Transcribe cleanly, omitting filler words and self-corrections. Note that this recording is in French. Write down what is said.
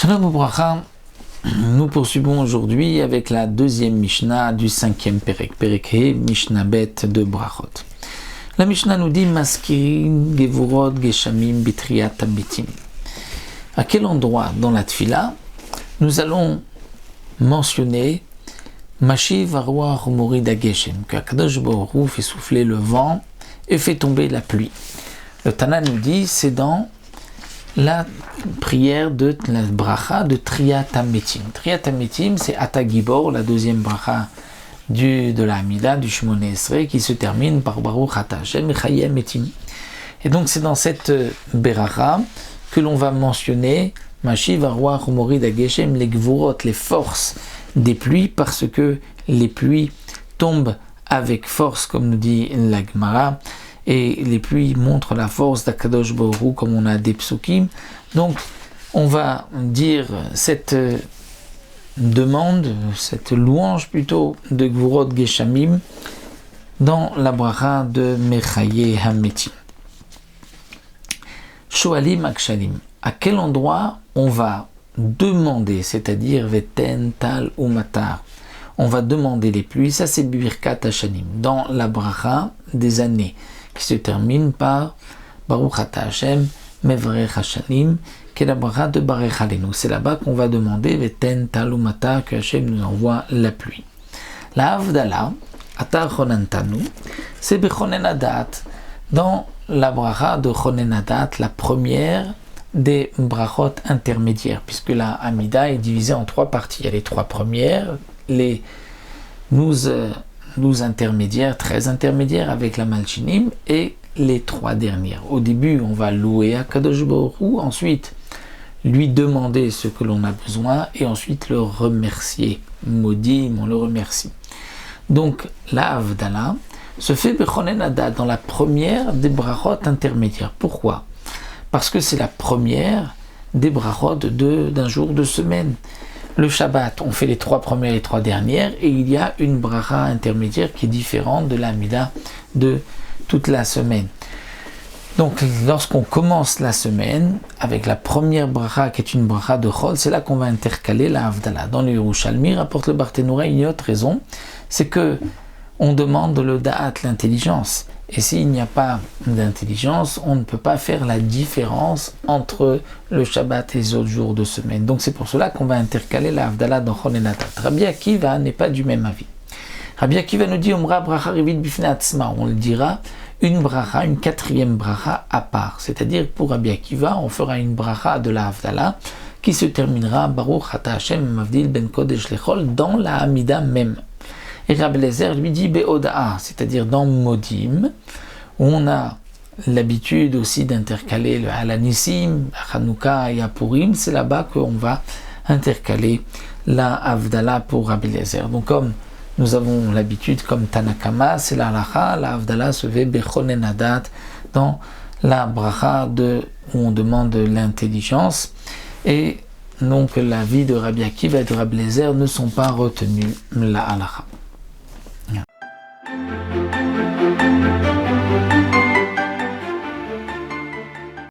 Shalom Ubracha, nous poursuivons aujourd'hui avec la deuxième Mishnah du cinquième Perek, Perek He, Mishnah Bet de Brachot. La Mishnah nous dit Maskirin Gevurot Geshamim Bitriat Amitim. À quel endroit dans la Tfila nous allons mentionner Mashiv Arwah Morid Geshem, que Akadosh Baruch Hu fait souffler le vent et fait tomber la pluie. Le Tana nous dit c'est dans la prière de la bracha de Triat Hametim. Triat Hametim, c'est Ata Gibor, la deuxième bracha de la Hamida, du Shmoneh Esrei, qui se termine par Baruch Ata Hashem Chaye Hametim. Et donc c'est dans cette bracha que l'on va mentionner Mashiv Arwah Morid Geshem, les Gvurot, les forces des pluies, parce que les pluies tombent avec force, comme nous dit la Gemara. Et les pluies montrent la force d'Akadosh Baruch Hu, comme on a des psukim. Donc, on va dire cette demande, cette louange plutôt de Gvurot Geshamim dans la bracha de Mechaye Hametim. Shoalim Akshalim. À quel endroit on va demander, c'est-à-dire Veten, Tal ou Matar, on va demander les pluies, ça c'est Birkat Hashanim, dans la bracha des années, qui se termine par Baruch Ata Hashem Mevarech Hashanim, qui est la bracha de Barech Alenu. C'est là-bas qu'on va demander Veten Tal ou Matar, que Hashem nous envoie la pluie. La Havdalah, Ata Chonantanu, c'est Bechonen Adat, dans la bracha de Chonen Adat, la première des brachot intermédiaires, puisque la Hamida est divisée en trois parties. Il y a les trois premières, les 12 intermédiaires, 13 intermédiaires avec la Malchinim, et les trois dernières. Au début, on va louer Akadosh Baruch Hu, ensuite lui demander ce que l'on a besoin, et ensuite le remercier. Modim, on le remercie. Donc, la Havdalah se fait Bechonen Adat, dans la première des brachot intermédiaires. Pourquoi ? Parce que c'est la première des brachot d'un jour de semaine. Le Shabbat, on fait les trois premières et les trois dernières, et il y a une bracha intermédiaire qui est différente de la Mida de toute la semaine. Donc, lorsqu'on commence la semaine avec la première bracha qui est une bracha de Chol, c'est là qu'on va intercaler la Havdalah. Dans le Yerushalmi, rapporte le Barthénoura, il y a une autre raison, c'est que on demande le Da'at, l'intelligence. Et s'il n'y a pas d'intelligence, on ne peut pas faire la différence entre le Shabbat et les autres jours de semaine. Donc c'est pour cela qu'on va intercaler la Havdalah dans Chonen Adat. Rabbi Akiva n'est pas du même avis. Rabbi Akiva nous dit Omra bracha rivit bifnei atzma. On le dira une bracha, une quatrième bracha à part. C'est-à-dire pour Rabbi Akiva, on fera une bracha de la Havdalah qui se terminera Baruch Ata Hashem Mavdil Ben Kodesh Lechol dans la Hamida même. Et Rabbi Eliezer lui dit Be'oda'a, c'est-à-dire dans Modim, où on a l'habitude aussi d'intercaler le Alanissim, Hanouka et Purim, c'est là-bas qu'on va intercaler la Havdalah pour Rabbi Eliezer. Donc comme nous avons l'habitude, comme Tanakama, c'est la halacha, la Havdalah se fait Bechonen Adat dans la bracha où on demande l'intelligence. Et donc la vie de Rabbi Akiva et de Rabbi Eliezer ne sont pas retenues la halacha.